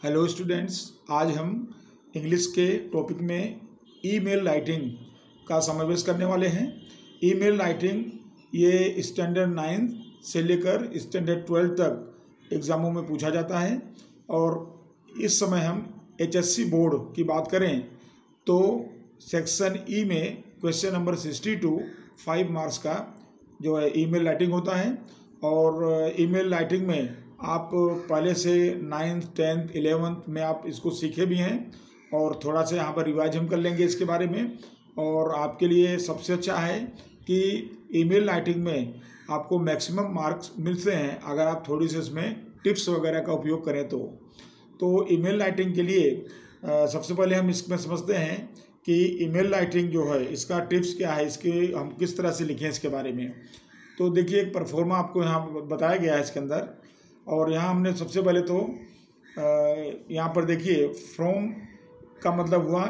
Hello students, आज हम English के टॉपिक में ईमेल राइटिंग का समावेश करने वाले हैं। ईमेल राइटिंग ये स्टैंडर्ड 9 से लेकर स्टैंडर्ड 12 तक एग्ज़ामों में पूछा जाता है और इस समय हम HSC बोर्ड की बात करें तो सेक्शन ई में क्वेश्चन नंबर 62 5 मार्क्स का जो है ईमेल राइटिंग होता है। और ईमेल राइटिंग में आप पहले से 9th 10th 11th में आप इसको सीखे भी हैं और थोड़ा सा यहाँ पर रिवाइज हम कर लेंगे इसके बारे में। और आपके लिए सबसे अच्छा है कि ईमेल राइटिंग में आपको मैक्सिमम मार्क्स मिलते हैं अगर आप थोड़ी सी इसमें टिप्स वगैरह का उपयोग करें तो ईमेल राइटिंग के लिए सबसे पहले हम इसमें समझते हैं कि ईमेल राइटिंग जो है इसका टिप्स क्या है, इसके हम किस तरह से लिखें इसके बारे में। तो देखिए, एक परफॉर्मा आपको यहाँ बताया गया है इसके अंदर। और यहाँ हमने सबसे पहले तो यहाँ पर देखिए फ्रॉम का मतलब हुआ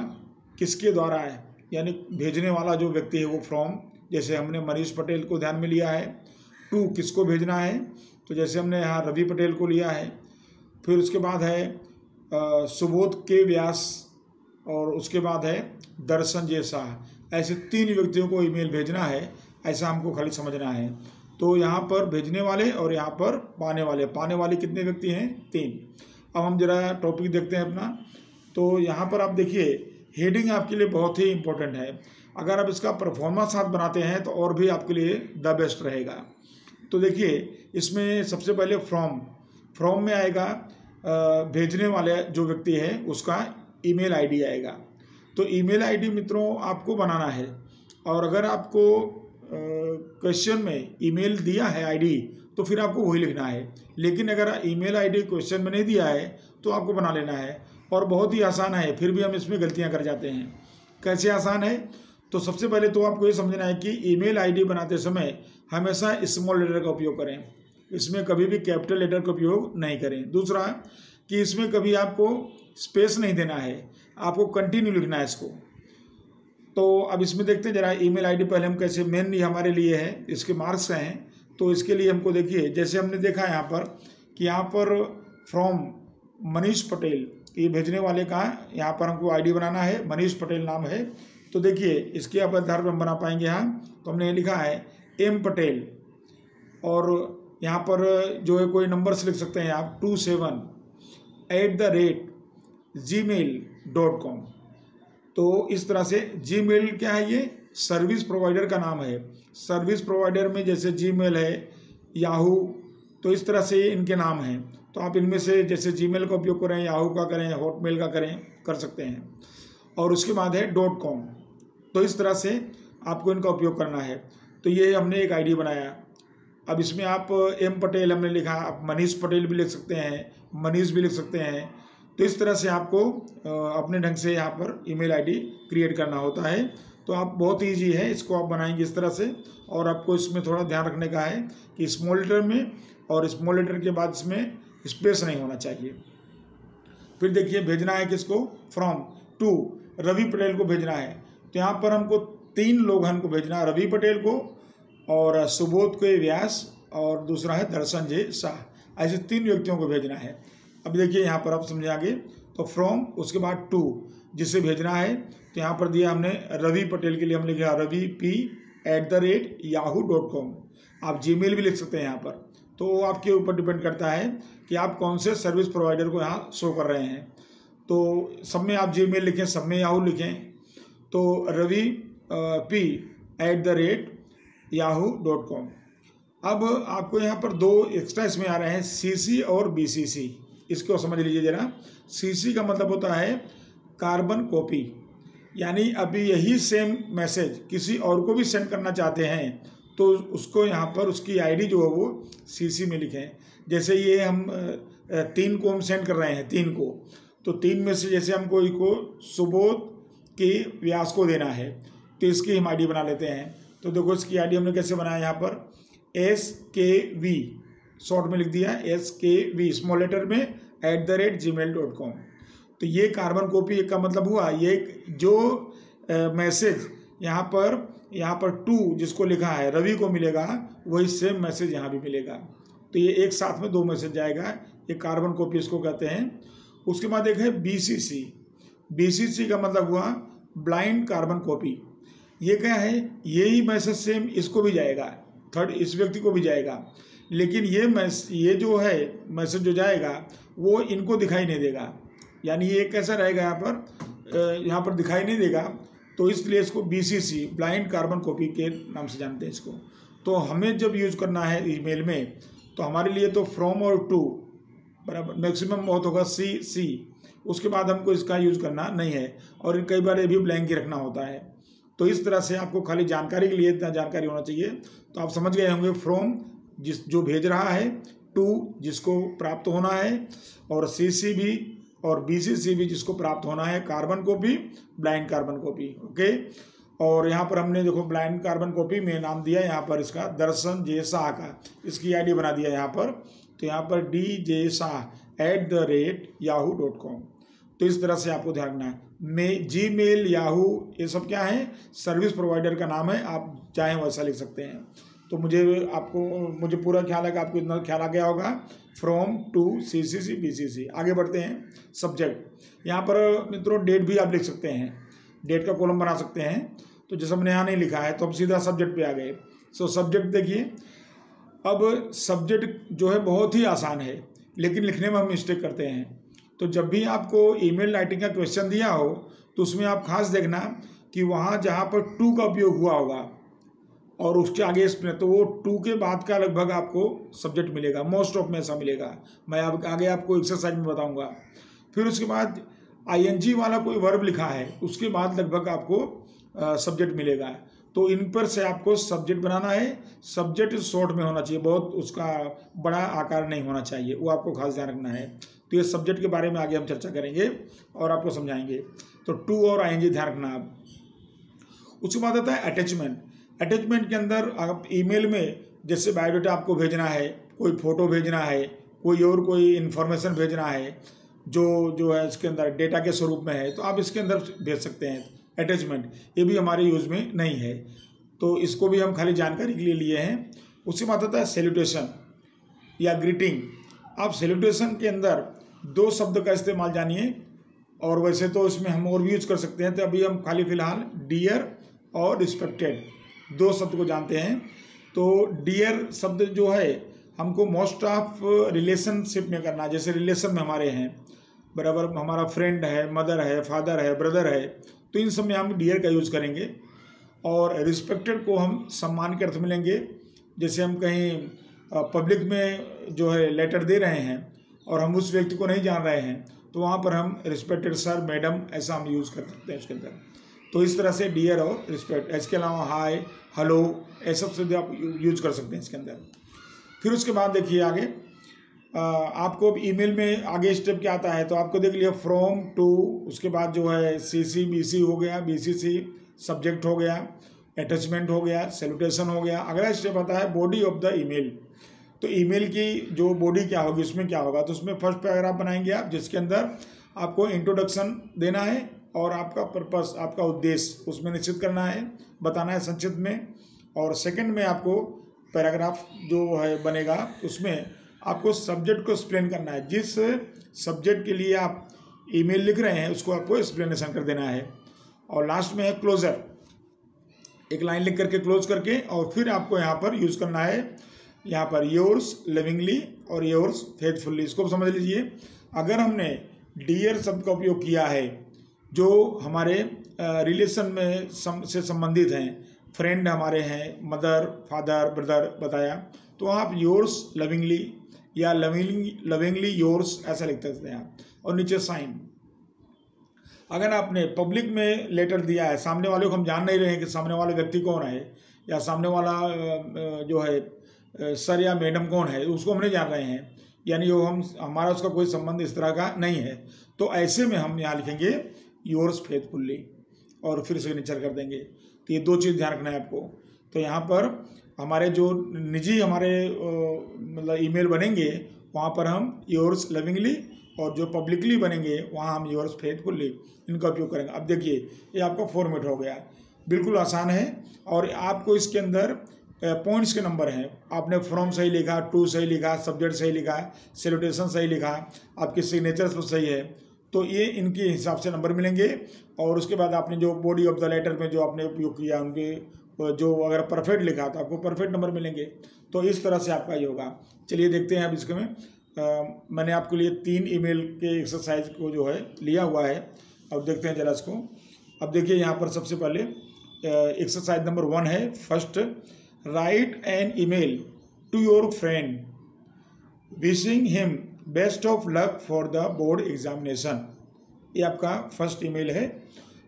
किसके द्वारा है, यानी भेजने वाला जो व्यक्ति है वो फ्रॉम। जैसे हमने मनीष पटेल को ध्यान में लिया है। टू किसको भेजना है, तो जैसे हमने यहाँ रवि पटेल को लिया है। फिर उसके बाद है सुबोध के व्यास और उसके बाद है दर्शन जे शाह। ऐसे 3 व्यक्तियों को ईमेल भेजना है, ऐसा हमको खाली समझना है। तो यहाँ पर भेजने वाले और यहाँ पर पाने वाले कितने व्यक्ति हैं? 3। अब हम जरा टॉपिक देखते हैं अपना। तो यहाँ पर आप देखिए हेडिंग आपके लिए बहुत ही इम्पोर्टेंट है। अगर आप इसका परफॉर्मेंस साथ बनाते हैं तो और भी आपके लिए द बेस्ट रहेगा। तो देखिए इसमें सबसे पहले फ्रॉम में आएगा भेजने वाले जो व्यक्ति है उसका ईमेल आईडी आएगा। तो ईमेल आईडी मित्रों आपको बनाना है। और अगर आपको क्वेश्चन में ईमेल दिया है आईडी तो फिर आपको वही लिखना है। लेकिन अगर ईमेल आईडी क्वेश्चन में नहीं दिया है तो आपको बना लेना है। और बहुत ही आसान है, फिर भी हम इसमें गलतियां कर जाते हैं। कैसे आसान है? तो सबसे पहले तो आपको ये समझना है कि ईमेल आईडी बनाते समय हमेशा स्मॉल लेटर का उपयोग करें। इसमें कभी भी कैपिटल लेटर का उपयोग नहीं करें। दूसरा कि इसमें कभी आपको स्पेस नहीं देना है, आपको कंटिन्यू लिखना है इसको। तो अब इसमें देखते हैं जरा ईमेल आईडी पहले हम कैसे मेनली हमारे लिए है, इसके मार्क्स हैं। तो इसके लिए हमको देखिए, जैसे हमने देखा यहाँ पर कि यहाँ पर फ्रॉम मनीष पटेल, ये भेजने वाले का यहाँ पर हमको आईडी बनाना है, मनीष पटेल नाम है। तो देखिए इसके आप आधार पर हम बना पाएंगे। यहाँ तो हमने ये लिखा है एम पटेल और यहाँ पर जो है कोई नंबर से लिख सकते हैं आप 27@gmail.com। तो इस तरह से जीमेल क्या है, ये सर्विस प्रोवाइडर का नाम है। सर्विस प्रोवाइडर में जैसे जीमेल है, याहू, तो इस तरह से इनके नाम हैं। तो आप इनमें से जैसे जीमेल का उपयोग करें, याहू का करें, हॉटमेल का करें, कर सकते हैं। और उसके बाद है .com। तो इस तरह से आपको इनका उपयोग करना है। तो ये हमने एक आईडी बनाया। अब इसमें आप एम पटेल हमने लिखा, आप मनीष पटेल भी लिख सकते हैं, मनीष भी लिख सकते हैं। तो इस तरह से आपको अपने ढंग से यहाँ पर ईमेल आईडी क्रिएट करना होता है। तो आप बहुत ईजी है, इसको आप बनाएंगे इस तरह से। और आपको इसमें थोड़ा ध्यान रखने का है कि स्मॉल लेटर में और स्मॉल लेटर के बाद इसमें स्पेस नहीं होना चाहिए। फिर देखिए भेजना है किसको, फ्रॉम टू रवि पटेल को भेजना है। तो यहाँ पर हमको 3 लोग हमको भेजना है, रवि पटेल को और सुबोध के व्यास और दूसरा है दर्शन जे शाह। ऐसे 3 व्यक्तियों को भेजना है। अब देखिए यहाँ पर आप समझे आगे। तो फ्रॉम, उसके बाद टू जिसे भेजना है, तो यहाँ पर दिया हमने रवि पटेल के लिए हमने लिखा ravi@yahoo.com। आप जीमेल भी लिख सकते हैं यहाँ पर। तो आपके ऊपर डिपेंड करता है कि आप कौन से सर्विस प्रोवाइडर को यहाँ शो कर रहे हैं। तो सब में आप जीमेल लिखें, सब में याहू लिखें। तो ravi@yahoo.com। अब आपको यहाँ पर 2 एक्स्ट्रा इसमें आ रहे हैं, CC और BCC। इसको समझ लीजिए जरा। CC का मतलब होता है कार्बन कॉपी, यानी अभी यही सेम मैसेज किसी और को भी सेंड करना चाहते हैं तो उसको यहाँ पर उसकी आईडी जो है वो CC में लिखें। जैसे ये हम 3 को हम सेंड कर रहे हैं, 3 को। तो 3 में से जैसे हमको इसको सुबोध के व्यास को देना है तो इसकी हम आईडी बना लेते हैं। तो देखो इसकी आईडी हमने कैसे बनाया, यहाँ पर SKV शॉर्ट में लिख दिया, SKV स्मॉल लेटर में @gmail.com। तो ये कार्बन कॉपी का मतलब हुआ ये जो मैसेज यहाँ पर 2 जिसको लिखा है रवि को मिलेगा, वही सेम मैसेज यहाँ भी मिलेगा। तो ये एक साथ में 2 मैसेज जाएगा, ये कार्बन कॉपी इसको कहते हैं। उसके बाद एक है BCC। BCC का मतलब हुआ ब्लाइंड कार्बन कॉपी। ये क्या है, यही मैसेज सेम इसको भी जाएगा, थर्ड इस व्यक्ति को भी जाएगा, लेकिन ये जो है मैसेज जो जाएगा वो इनको दिखाई नहीं देगा। यानी ये कैसा रहेगा, यहाँ पर दिखाई नहीं देगा, तो इसलिए इसको BCC ब्लाइंड कार्बन कॉपी के नाम से जानते हैं इसको। तो हमें जब यूज करना है ईमेल में, तो हमारे लिए तो फ्रॉम और टू बराबर मैक्सिमम बहुत होगा C। उसके बाद हमको इसका यूज करना नहीं है, और कई बार ये भी ब्लैंक ही रखना होता है। तो इस तरह से आपको खाली जानकारी के लिए इतना जानकारी होना चाहिए। तो आप समझ गए होंगे, फ्रॉम जो भेज रहा है, टू जिसको प्राप्त होना है, और CC भी और BCC भी जिसको प्राप्त होना है, carbon copy, blind carbon copy. Okay, और यहाँ पर हमने देखो ब्लाइंड कार्बन कॉपी में नाम दिया यहाँ पर इसका दर्शन जे शाह का, इसकी ID बना दिया यहाँ पर। तो यहाँ पर DJ Shah@yahoo.com। तो इस तरह से आपको ध्यान रखना है। Gmail, याहू, ये सब क्या है, सर्विस प्रोवाइडर का नाम है, आप चाहें वैसा लिख सकते हैं। तो मुझे पूरा ख्याल है कि आपको इतना ख्याल आ गया होगा। From to CCC BCC। आगे बढ़ते हैं। सब्जेक्ट, यहाँ पर मित्रों डेट भी आप लिख सकते हैं, डेट का कॉलम बना सकते हैं। तो जैसे हमने यहाँ नहीं लिखा है तो हम सीधा सब्जेक्ट पे आ गए। सो सब्जेक्ट देखिए, अब सब्जेक्ट जो है बहुत ही आसान है, लेकिन लिखने में हम मिस्टेक करते हैं। तो जब भी आपको ईमेल राइटिंग का क्वेश्चन दिया हो, तो उसमें आप खास देखना कि वहाँ जहाँ पर टू का उपयोग हुआ होगा और उसके आगे इसमें, तो वो टू के बाद का लगभग आपको सब्जेक्ट मिलेगा, मोस्ट ऑफ में ऐसा मिलेगा। मैं आगे आपको एक्सरसाइज में बताऊंगा। फिर उसके बाद ING वाला कोई वर्ब लिखा है, उसके बाद लगभग आपको सब्जेक्ट मिलेगा। तो इन पर से आपको सब्जेक्ट बनाना है। सब्जेक्ट शॉर्ट में होना चाहिए, बहुत उसका बड़ा आकार नहीं होना चाहिए, वो आपको खास ध्यान रखना है। तो ये सब्जेक्ट के बारे में आगे हम चर्चा करेंगे और आपको समझाएंगे। तो टू और ING ध्यान रखना आप। उसके बाद आता है अटैचमेंट। अटैचमेंट के अंदर आप ईमेल में जैसे बायोडाटा आपको भेजना है, कोई फोटो भेजना है, कोई इन्फॉर्मेशन भेजना है जो है इसके अंदर डेटा के स्वरूप में है, तो आप इसके अंदर भेज सकते हैं अटैचमेंट। ये भी हमारे यूज़ में नहीं है, तो इसको भी हम खाली जानकारी के लिए लिए हैं। उसके बाद आता है सैल्यूटेशन या ग्रीटिंग। आप सैल्यूटेशन के अंदर 2 शब्द का इस्तेमाल जानिए, और वैसे तो इसमें हम और भी यूज कर सकते हैं। तो अभी हम खाली फिलहाल डियर और रिस्पेक्टेड 2 शब्द को जानते हैं। तो डियर शब्द जो है हमको मोस्ट ऑफ रिलेशनशिप में करना है। जैसे रिलेशन में हमारे हैं बराबर, हमारा फ्रेंड है, मदर है, फादर है, ब्रदर है, तो इन सब में हम डियर का यूज़ करेंगे। और रिस्पेक्टेड को हम सम्मान के अर्थ में लेंगे। जैसे हम कहीं पब्लिक में जो है लेटर दे रहे हैं और हम उस व्यक्ति को नहीं जान रहे हैं, तो वहाँ पर हम रिस्पेक्टेड सर, मैडम, ऐसा हम यूज़ कर सकते हैं उसके अंदर। तो इस तरह से डियर और रिस्पेक्ट, इसके अलावा हाय, हेलो, ऐसा शब्द आप यूज कर सकते हैं इसके अंदर। फिर उसके बाद देखिए आगे आपको ईमेल में आगे स्टेप क्या आता है। तो आपको देख लिया फ्रॉम टू, उसके बाद जो है CC BC हो गया, BCC सब्जेक्ट हो गया, अटैचमेंट हो गया, सैल्यूटेशन हो गया। अगला स्टेप आता है बॉडी ऑफ द ईमेल। तो ईमेल की जो बॉडी क्या होगी, उसमें क्या होगा, तो उसमें फर्स्ट पैराग्राफ बनाएंगे आप, जिसके अंदर आपको इंट्रोडक्शन देना है और आपका पर्पस, आपका उद्देश्य उसमें निश्चित करना है, बताना है संक्षिप्त में। और सेकंड में आपको पैराग्राफ जो है बनेगा, उसमें आपको सब्जेक्ट को एक्सप्लेन करना है। जिस सब्जेक्ट के लिए आप ईमेल लिख रहे हैं उसको आपको एक्सप्लेनेशन कर देना है। और लास्ट में है क्लोजर, एक लाइन लिख करके क्लोज करके, और फिर आपको यहाँ पर यूज़ करना है, यहाँ पर योर्स लविंगली और योर्स फेथफुल्ली। इसको समझ लीजिए, अगर हमने डियर शब्द का उपयोग किया है जो हमारे रिलेशन में से संबंधित हैं, फ्रेंड हमारे हैं, मदर, फादर, ब्रदर बताया, तो आप योर्स लविंगली या लविंगली योर्स ऐसा लिख सकते हैं आप। और नीचे साइन। अगर आपने पब्लिक में लेटर दिया है, सामने वाले को हम जान नहीं रहे हैं कि सामने वाला व्यक्ति कौन है, या सामने वाला जो है सर या मैडम कौन है, उसको हम नहीं जान रहे हैं, यानी वो हमारा उसका कोई संबंध इस तरह का नहीं है, तो ऐसे में हम यहाँ लिखेंगे योर्स फेथफुल्ली और फिर सिग्नेचर कर देंगे। तो ये 2 चीज़ ध्यान रखना है आपको। तो यहाँ पर हमारे जो निजी हमारे मतलब ईमेल बनेंगे, वहाँ पर हम योर्स लविंगली, और जो पब्लिकली बनेंगे वहाँ हम योर्स फेथफुल्ली, इनका उपयोग करेंगे। अब देखिए ये आपका फॉर्मेट हो गया, बिल्कुल आसान है। और आपको इसके अंदर पॉइंट्स के नंबर हैं। आपने फ्रॉम सही लिखा, टू सही लिखा, सब्जेक्ट सही लिखा, सैल्यूटेशन सही लिखा, आपकी सिग्नेचर सब सही है, तो ये इनके हिसाब से नंबर मिलेंगे। और उसके बाद आपने जो बॉडी ऑफ द लेटर में जो आपने उपयोग किया उनके जो अगर परफेक्ट लिखा तो आपको परफेक्ट नंबर मिलेंगे। तो इस तरह से आपका ये होगा। चलिए देखते हैं अब इसके में मैंने आपके लिए 3 ईमेल के एक्सरसाइज को जो है लिया हुआ है। अब देखते हैं जरा इसको। अब देखिए यहाँ पर सबसे पहले एक्सरसाइज नंबर 1 है। First, write an email to your friend wishing him best of luck for the board examination. ये आपका फर्स्ट ईमेल है।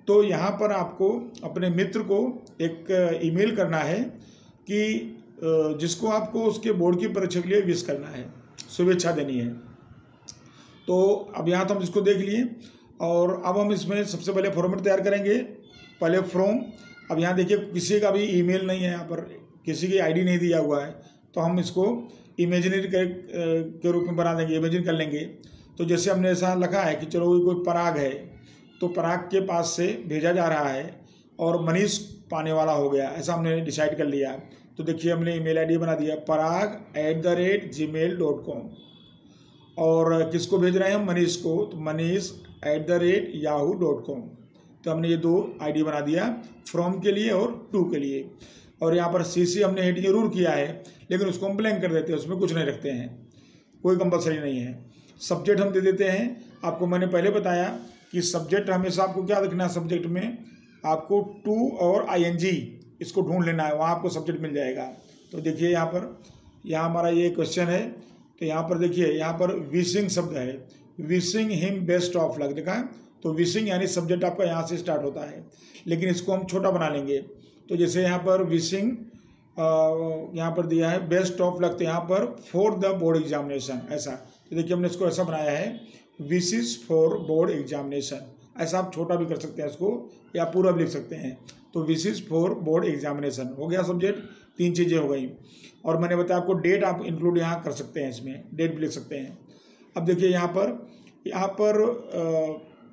तो यहाँ पर आपको अपने मित्र को एक ईमेल करना है कि जिसको आपको उसके बोर्ड की परीक्षा के लिए विश करना है, शुभेच्छा देनी है। तो अब यहाँ तो हम इसको देख लिए और अब हम इसमें सबसे पहले फॉर्मेट तैयार करेंगे। पहले फ्रॉम, अब यहाँ देखिए किसी का भी ईमेल नहीं है, यहाँ पर किसी की आईडी नहीं दिया हुआ है, तो हम इसको इमेजिनरी के रूप में बना देंगे, इमेजिन कर लेंगे। तो जैसे हमने ऐसा लिखा है कि चलो कोई पराग है, तो पराग के पास से भेजा जा रहा है और मनीष पाने वाला हो गया, ऐसा हमने डिसाइड कर लिया। तो देखिए हमने ईमेल आईडी बना दिया parag@gmail.com। और किसको भेज रहे हैं हम? मनीष को, तो manish@yahoo.com। तो हमने ये 2 आईडी बना दिया, फ्रॉम के लिए और टू के लिए। और यहाँ पर सीसी हमने हेड जरूर किया है, लेकिन उसको हम ब्लैंक कर देते हैं, उसमें कुछ नहीं रखते हैं, कोई कंपलसरी नहीं है। सब्जेक्ट हम दे देते हैं। आपको मैंने पहले बताया कि सब्जेक्ट हमेशा आपको क्या लिखना है, सब्जेक्ट में आपको टू और ING इसको ढूंढ लेना है, वहाँ आपको सब्जेक्ट मिल जाएगा। तो देखिए यहाँ पर, यहाँ हमारा ये क्वेश्चन है, तो यहाँ पर देखिए यहाँ पर विशिंग शब्द है, wishing him best of luck लिखा है। तो विशिंग यानी सब्जेक्ट आपका यहाँ से स्टार्ट होता है, लेकिन इसको हम छोटा बना लेंगे। तो जैसे यहाँ पर विशिंग यहाँ पर दिया है बेस्ट ऑफ लक, तो यहाँ पर फॉर द बोर्ड एग्जामिनेशन, ऐसा। तो देखिए हमने इसको ऐसा बनाया है, विशेस फॉर बोर्ड एग्जामिनेशन। ऐसा आप छोटा भी कर सकते हैं इसको, या पूरा भी लिख सकते हैं। तो विशेस फॉर बोर्ड एग्जामिनेशन हो गया सब्जेक्ट, 3 चीज़ें हो गई। और मैंने बताया आपको डेट आप इंक्लूड यहाँ कर सकते हैं, इसमें डेट भी लिख सकते हैं। अब देखिए यहाँ पर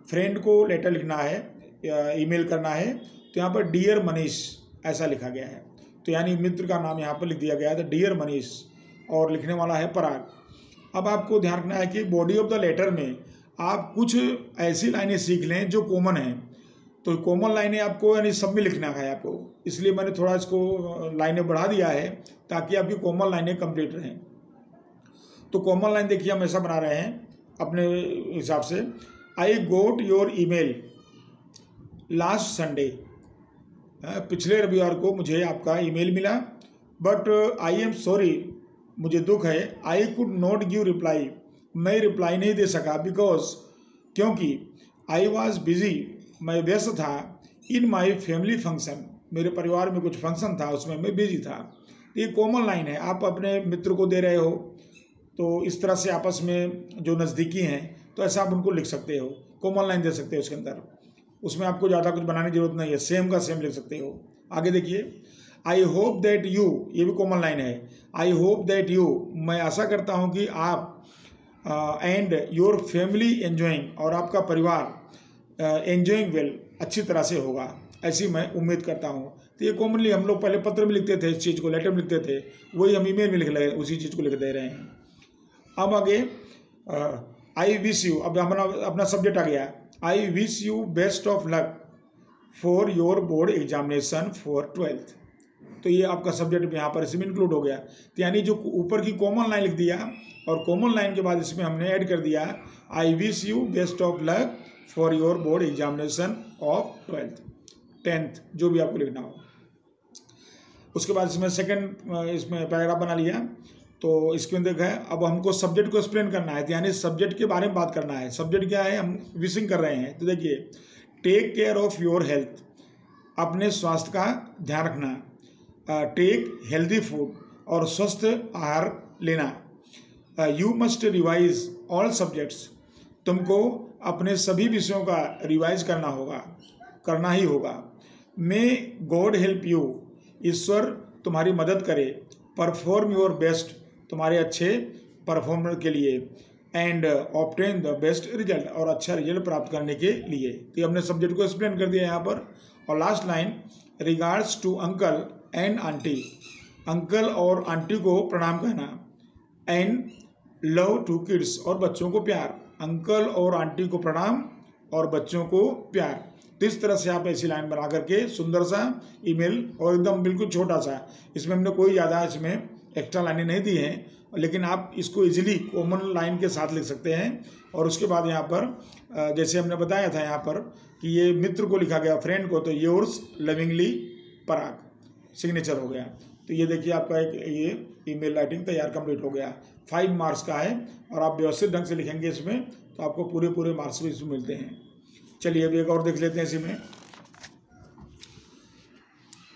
फ्रेंड को लेटर लिखना है या ईमेल करना है, तो यहाँ पर डियर मनीष ऐसा लिखा गया है। तो यानी मित्र का नाम यहाँ पर लिख दिया गया है, तो डियर मनीष, और लिखने वाला है पराग। अब आपको ध्यान रखना है कि बॉडी ऑफ द लेटर में आप कुछ ऐसी लाइनें सीख लें जो कॉमन हैं। तो कॉमन लाइनें आपको यानी सब में लिखना है आपको, इसलिए मैंने थोड़ा इसको लाइनें बढ़ा दिया है ताकि आपकी कॉमन लाइनें कंप्लीट रहें। तो कॉमन लाइन देखिए हम ऐसा बना रहे हैं अपने हिसाब से। आई got your email last Sunday, पिछले रविवार को मुझे आपका ईमेल मिला, बट आई एम सॉरी, मुझे दुख है, I could not give reply, मैं रिप्लाई नहीं दे सका, बिकॉज, क्योंकि आई वॉज बिजी, मैं व्यस्त था, इन माई फैमिली फंक्शन, मेरे परिवार में कुछ फंक्शन था, उसमें मैं बिजी था। ये कॉमन लाइन है, आप अपने मित्र को दे रहे हो, तो इस तरह से आपस में जो नज़दीकी हैं, तो ऐसा आप उनको लिख सकते हो, कॉमन लाइन दे सकते हो उसके अंदर। उसमें आपको ज़्यादा कुछ बनाने की जरूरत नहीं है, सेम का सेम लिख सकते हो। आगे देखिए, आई होप दैट यू, ये भी कॉमन लाइन है, आई होप दैट यू, मैं आशा करता हूँ कि आप, एंड योर फैमिली एंजॉइंग, और आपका परिवार एंजॉइंग वेल, अच्छी तरह से होगा, ऐसी मैं उम्मीद करता हूँ। तो ये कॉमनली हम लोग पहले पत्र में लिखते थे, इस चीज़ को लेटर में लिखते थे, वही हम ईमेल में लिख रहे हैं, उसी चीज़ को लिख दे रहे हैं। अब आगे आई विश यू, अब हमारा अपना सब्जेक्ट आ गया, I wish you best of luck for your board examination for 12th। तो ये आपका सब्जेक्ट यहाँ पर इसमें इंक्लूड हो गया। तो यानी जो ऊपर की कॉमन लाइन लिख दिया और कॉमन लाइन के बाद इसमें हमने ऐड कर दिया I wish you best of luck for your board examination of 12th 10th, जो भी आपको लिखना हो। उसके बाद इसमें सेकंड इसमें पैराग्राफ बना लिया। तो इसके अंदर देखा है, अब हमको सब्जेक्ट को एक्सप्लेन करना है, यानी सब्जेक्ट के बारे में बात करना है। सब्जेक्ट क्या है, हम विशिंग कर रहे हैं। तो देखिए, take care of your health, अपने स्वास्थ्य का ध्यान रखना, टेक हेल्दी फूड, और स्वस्थ आहार लेना। You must revise all subjects, तुमको अपने सभी विषयों का रिवाइज करना ही होगा। मे गॉड हेल्प यू, ईश्वर तुम्हारी मदद करे। परफॉर्म योर बेस्ट, तुम्हारे अच्छे परफॉर्मर के लिए। And obtain the best result, और अच्छा रिजल्ट प्राप्त करने के लिए। तो हमने सब्जेक्ट को एक्सप्लेन कर दिया यहाँ पर। और last line, regards to uncle and aunty, uncle और आंटी को प्रणाम कहना, एंड लव टू किड्स, और बच्चों को प्यार। अंकल और आंटी को प्रणाम और बच्चों को प्यार। तो इस तरह से आप ऐसी लाइन बना करके सुंदर सा ईमेल, और एकदम बिल्कुल छोटा सा, इसमें हमने कोई ज़्यादा इसमें एक्स्ट्रा लाइनें नहीं दी हैं, लेकिन आप इसको इजीली कॉमन लाइन के साथ लिख सकते हैं। और उसके बाद यहाँ पर जैसे हमने बताया था यहाँ पर कि ये मित्र को लिखा गया, फ्रेंड को, तो योर्स लविंगली पराग, सिग्नेचर हो गया। तो ये देखिए आपका एक ये ईमेल राइटिंग तैयार कंप्लीट हो गया। 5 मार्क्स का है, और आप व्यवस्थित ढंग से लिखेंगे इसमें तो आपको पूरे मार्क्स भी इसमें मिलते हैं। चलिए अभी एक और देख लेते हैं इसी में।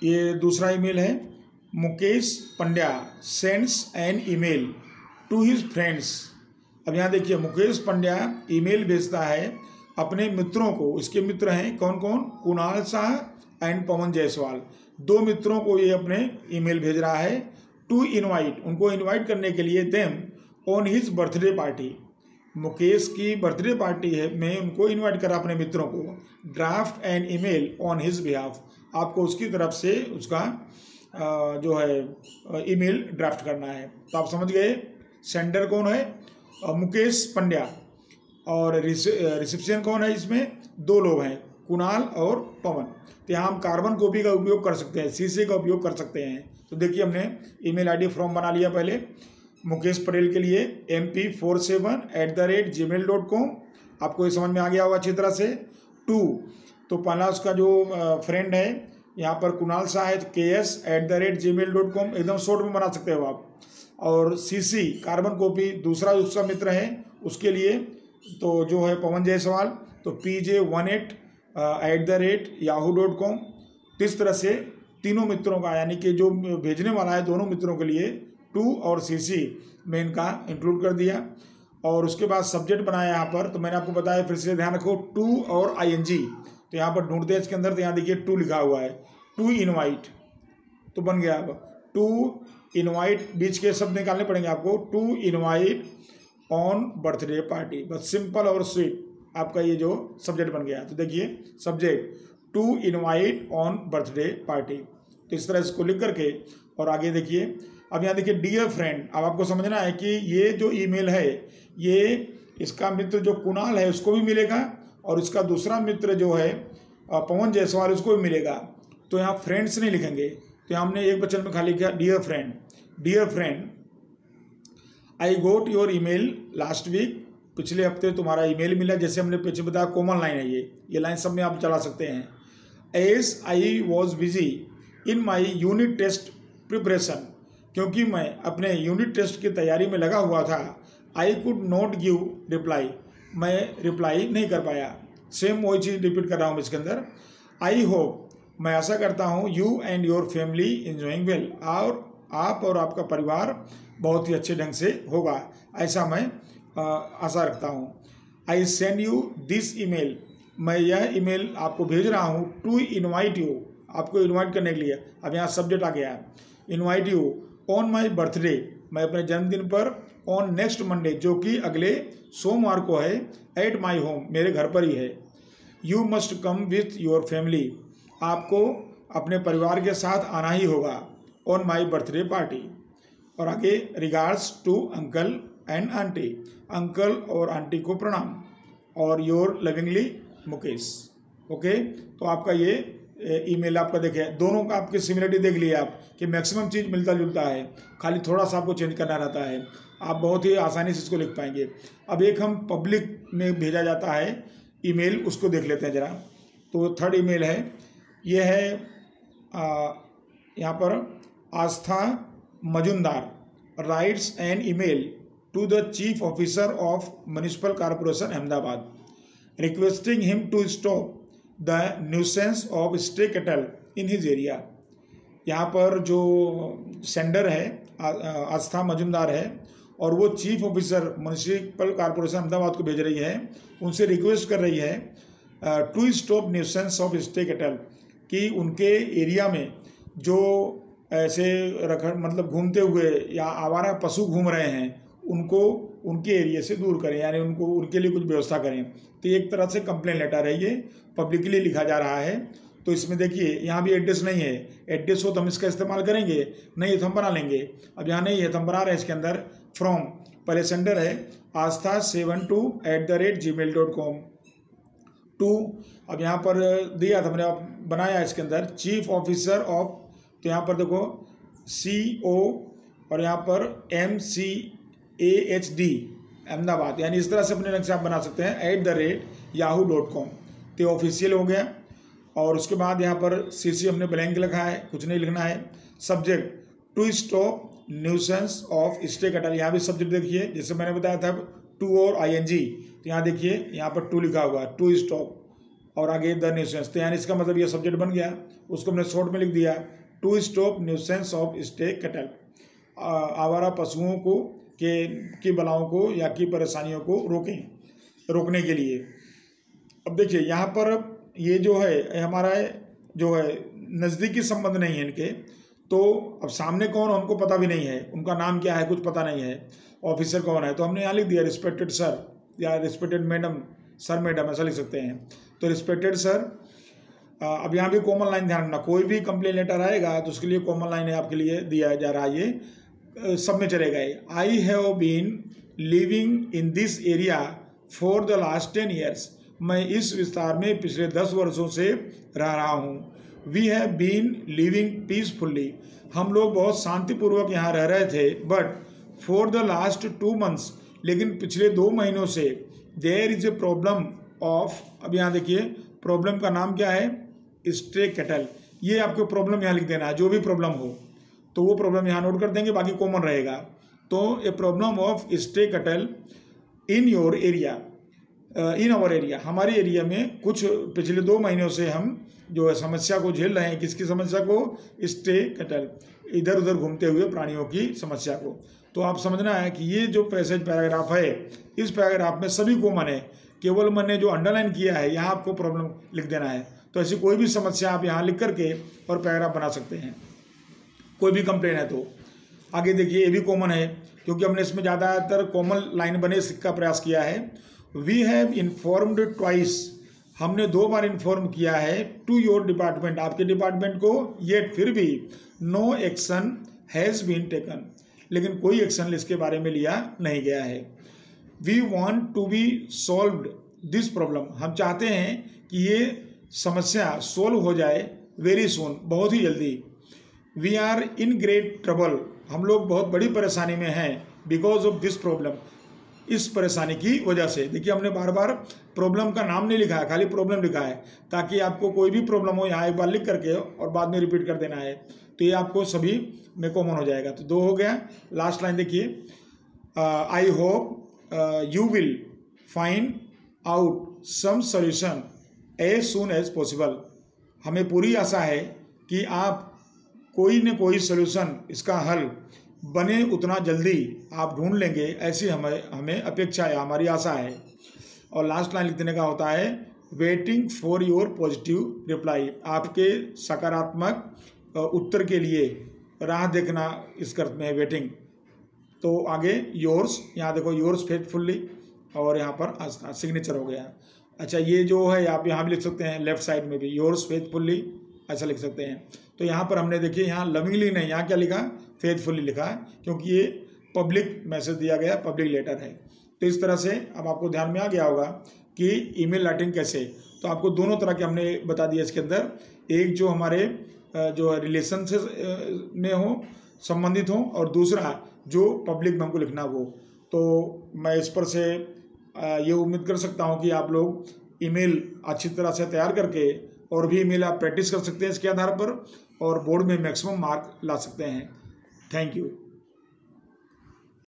ये दूसरा ईमेल है, Mukesh Pandya sends an email to his friends. अब यहाँ देखिए मुकेश पंड्या ईमेल भेजता है अपने मित्रों को। इसके मित्र हैं कौन कौन? कुणाल शाह एंड पवन जायसवाल। 2 मित्रों को ये अपने ईमेल भेज रहा है, टू इनवाइट, उनको इनवाइट करने के लिए, them on his birthday party, Mukesh की बर्थडे पार्टी है में उनको इनवाइट करा अपने मित्रों को। Draft an email on his behalf, आपको उसकी तरफ से उसका जो है ईमेल ड्राफ्ट करना है। तो आप समझ गए सेंडर कौन है? मुकेश पंड्या, और रिसिप्शन कौन है? इसमें 2 लोग हैं, कुणाल और पवन। तो यहाँ हम कार्बन कॉपी का उपयोग कर सकते हैं, सीसी का उपयोग कर सकते हैं। तो देखिए हमने ईमेल आईडी फॉर्म बना लिया पहले मुकेश पटेल के लिए, mp47@gmail.com। आपको ये समझ में आ गया होगा अच्छी तरह से। 2, तो पहला उसका जो फ्रेंड है यहाँ पर कुणाल शाह है, ks@gmail.com, एकदम शॉर्ट में बना सकते हो आप। और सीसी कार्बन कॉपी दूसरा उसका मित्र है, उसके लिए तो जो है पवन जायसवाल, तो pj18@yahoo.com। तो इस तरह से तीनों मित्रों का, यानी कि जो भेजने वाला है दोनों मित्रों के लिए 2 और सीसी में इनका इंक्लूड कर दिया। और उसके बाद सब्जेक्ट बनाया यहाँ पर, तो मैंने आपको बताया, फिर से ध्यान रखो 2 और ing। तो यहाँ पर ढूंढते हैं इसके अंदर, तो यहाँ देखिए 2 लिखा हुआ है, टू इनवाइट, तो बन गया अब 2 इनवाइट, बीच के शब्द निकालने पड़ेंगे आपको, 2 इनवाइट ऑन बर्थडे पार्टी। बस सिंपल और स्वीट आपका ये जो सब्जेक्ट बन गया। तो देखिए subject 2 invite on birthday party. तो इस तरह इसको लिख करके, और आगे देखिए अब यहाँ देखिए डियर फ्रेंड। अब आपको समझना है कि ये जो ईमेल है ये इसका मित्र जो कुणाल है उसको भी मिलेगा, और इसका दूसरा मित्र जो है पवन जायसवाल उसको भी मिलेगा। तो यहाँ फ्रेंड्स नहीं लिखेंगे, तो यहाँ हमने एक वचन में खाली किया dear friend. Dear friend, I got your email last week, पिछले हफ्ते तुम्हारा ईमेल मिला। जैसे हमने पीछे बताया कॉमन लाइन है ये लाइन सब में आप चला सकते हैं। As I was busy in my unit test preparation, क्योंकि मैं अपने यूनिट टेस्ट की तैयारी में लगा हुआ था। I could not give reply, मैं रिप्लाई नहीं कर पाया। सेम वही चीज़ रिपीट कर रहा हूँ इसके अंदर। आई होप, मैं आशा करता हूँ, you and your family enjoying well, और आप और आपका परिवार बहुत ही अच्छे ढंग से होगा, ऐसा मैं आशा रखता हूँ। I send you this email, मैं यह ईमेल आपको भेज रहा हूँ, टू इनवाइट यू, आपको इनवाइट करने के लिए। अब यहाँ सब्जेक्ट आ गया है, invite you on my birthday, मैं अपने जन्मदिन पर, ऑन नेक्स्ट मंडे, जो कि अगले सोमवार को है, एट माई होम, मेरे घर पर ही है। You must come with your family, आपको अपने परिवार के साथ आना ही होगा, ऑन माई बर्थडे पार्टी। और आगे regards to uncle and aunty, uncle और आंटी को प्रणाम, और योर लविंगली मुकेश। ओके, तो आपका ये ईमेल आपका देखे, दोनों का आपकी सिमिलरिटी देख लिया आप कि मैक्सिमम चीज़ मिलता जुलता है, खाली थोड़ा सा आपको चेंज करना रहता है। आप बहुत ही आसानी से इसको लिख पाएंगे। अब एक हम पब्लिक में भेजा जाता है ईमेल, उसको देख लेते हैं ज़रा। तो 3rd ईमेल है, ये है यहाँ पर Astha Majumdar writes an email to the chief officer of municipal corporation Ahmedabad requesting him to stop the nuisance of stray cattle in his area. यहाँ पर जो सेंडर है आस्था मजुमदार है, और वो chief officer municipal corporation Ahmedabad को भेज रही है, उनसे रिक्वेस्ट कर रही है to stop nuisance of stray cattle, कि उनके एरिया में जो ऐसे मतलब घूमते हुए या आवारा पशु घूम रहे हैं उनको उनके एरिया से दूर करें, यानी उनके लिए कुछ व्यवस्था करें। तो एक तरह से कंप्लेन लेटर है, ये पब्लिकली लिखा जा रहा है। तो इसमें देखिए यहाँ भी एड्रेस नहीं है, एड्रेस हो तो हम इसका इस्तेमाल करेंगे, नहीं है तो हम बना लेंगे। अब यहाँ नहीं है तो हम बना रहे हैं इसके अंदर फ्रॉम, पहले सेंडर है astha72@gmail.com टू, अब यहाँ पर दिया था मैंने, बनाया इसके अंदर चीफ ऑफिसर ऑफ, तो यहाँ पर देखो CO और यहाँ पर MCAHD अहमदाबाद, यानी इस तरह से अपने नक्शा आप बना सकते हैं @yahoo.com। तो ऑफिशियल हो गया। और उसके बाद यहाँ पर CC हमने ब्लैंक लिखा है, कुछ नहीं लिखना है। Subject to stop nuisance of stray cattle, यहाँ भी सब्जेक्ट देखिए जैसे मैंने बताया था टू और ING, तो यहाँ देखिए यहाँ पर टू लिखा हुआ, टू स्टॉप और आगे द न्यूसेंस, तो यानी इसका मतलब ये सब्जेक्ट बन गया। उसको हमने शॉर्ट में लिख दिया to stop nuisance of stray cattle, आवारा पशुओं को की बलाओं को या की परेशानियों को रोकने के लिए। अब देखिए यहाँ पर ये जो है हमारा जो है नज़दीकी संबंध नहीं है इनके, तो अब सामने कौन है उनको पता भी नहीं है, उनका नाम क्या है कुछ पता नहीं है, ऑफिसर कौन है, तो हमने यहाँ लिख दिया रिस्पेक्टेड सर या रिस्पेक्टेड मैडम, सर मैडम ऐसा लिख सकते हैं। तो रिस्पेक्टेड सर, अब यहाँ भी कॉमन लाइन ध्यान रखना, कोई भी कंप्लेन लेटर आएगा तो उसके लिए कॉमन लाइन आपके लिए दिया जा रहा है, ये सब में चलेगा ये। I have been living in this area for the last 10 years, मैं इस विस्तार में पिछले 10 वर्षों से रह रहा हूँ। We have been living peacefully, हम लोग बहुत शांतिपूर्वक यहाँ रह रहे थे। But for the last 2 months, लेकिन पिछले 2 महीनों से there is a problem of, अब यहाँ देखिए प्रॉब्लम का नाम क्या है, स्टे कैटल, ये आपको प्रॉब्लम यहाँ लिख देना है, जो भी प्रॉब्लम हो तो वो प्रॉब्लम यहाँ नोट कर देंगे, बाकी कॉमन रहेगा। तो a problem of stray cattle in your area, in our area, हमारे एरिया में कुछ पिछले 2 महीनों से हम जो है समस्या को झेल रहे हैं। किसकी समस्या को, स्टे कैटल, इधर उधर घूमते हुए प्राणियों की समस्या को। तो आप समझना है कि ये जो पैराग्राफ है, इस पैराग्राफ में सभी कॉमन है, केवल मैंने जो अंडरलाइन किया है यहाँ आपको प्रॉब्लम लिख देना है। तो ऐसी कोई भी समस्या आप यहाँ लिख करके और पैराग्राफ बना सकते हैं, कोई भी कंप्लेन है तो। आगे देखिए ये भी कॉमन है क्योंकि हमने इसमें ज़्यादातर कॉमन लाइन बने का प्रयास किया है। वी हैव इन्फॉर्म्ड ट्वाइस, हमने 2 बार इन्फॉर्म किया है टू योर डिपार्टमेंट, आपके डिपार्टमेंट को, येट फिर भी no action has been taken, लेकिन कोई एक्शन इसके बारे में लिया नहीं गया है। We want to be solved this problem, हम चाहते हैं कि ये समस्या सोल्व हो जाए वेरी सून, बहुत ही जल्दी। We are in great trouble, हम लोग बहुत बड़ी परेशानी में हैं, बिकॉज ऑफ दिस प्रॉब्लम, इस परेशानी की वजह से। देखिए हमने बार बार प्रॉब्लम का नाम नहीं लिखा है, खाली प्रॉब्लम लिखा है, ताकि आपको कोई भी प्रॉब्लम हो यहाँ एक बार लिख करके और बाद में रिपीट कर देना है, तो ये आपको सभी में कॉमन हो जाएगा। तो 2 हो गया। लास्ट लाइन देखिए, I hope you will find out some solution as soon as possible, हमें पूरी आशा है कि आप कोई न कोई सॉल्यूशन, इसका हल बने उतना जल्दी आप ढूंढ लेंगे, ऐसी हमें अपेक्षा है, हमारी आशा है। और लास्ट लाइन लिख देने का होता है waiting for your positive reply, आपके सकारात्मक उत्तर के लिए राह देखना इस अर्थ में है वेटिंग। तो आगे योर्स, यहाँ देखो योर्स फेथफुल्ली, और यहाँ पर आस्था सिग्नेचर हो गया। अच्छा ये जो है आप यहाँ भी लिख सकते हैं, लेफ्ट साइड में भी योर्स फेथफुल्ली ऐसा लिख सकते हैं। तो यहाँ पर हमने देखिए यहाँ लविंगली नहीं, यहाँ क्या लिखा, फेथफुली लिखा है, क्योंकि ये पब्लिक मैसेज दिया गया, पब्लिक लेटर है। तो इस तरह से अब आपको ध्यान में आ गया होगा कि ईमेल राइटिंग कैसे, तो आपको दोनों तरह के हमने बता दिया इसके अंदर, एक जो हमारे जो रिलेशन से में हो, संबंधित हो, और दूसरा जो पब्लिक में हमको लिखना हो। तो मैं इस पर से ये उम्मीद कर सकता हूँ कि आप लोग ईमेल अच्छी तरह से तैयार करके और भी ईमेल आप प्रैक्टिस कर सकते हैं इसके आधार पर, और बोर्ड में मैक्सिमम मार्क ला सकते हैं। Thank you.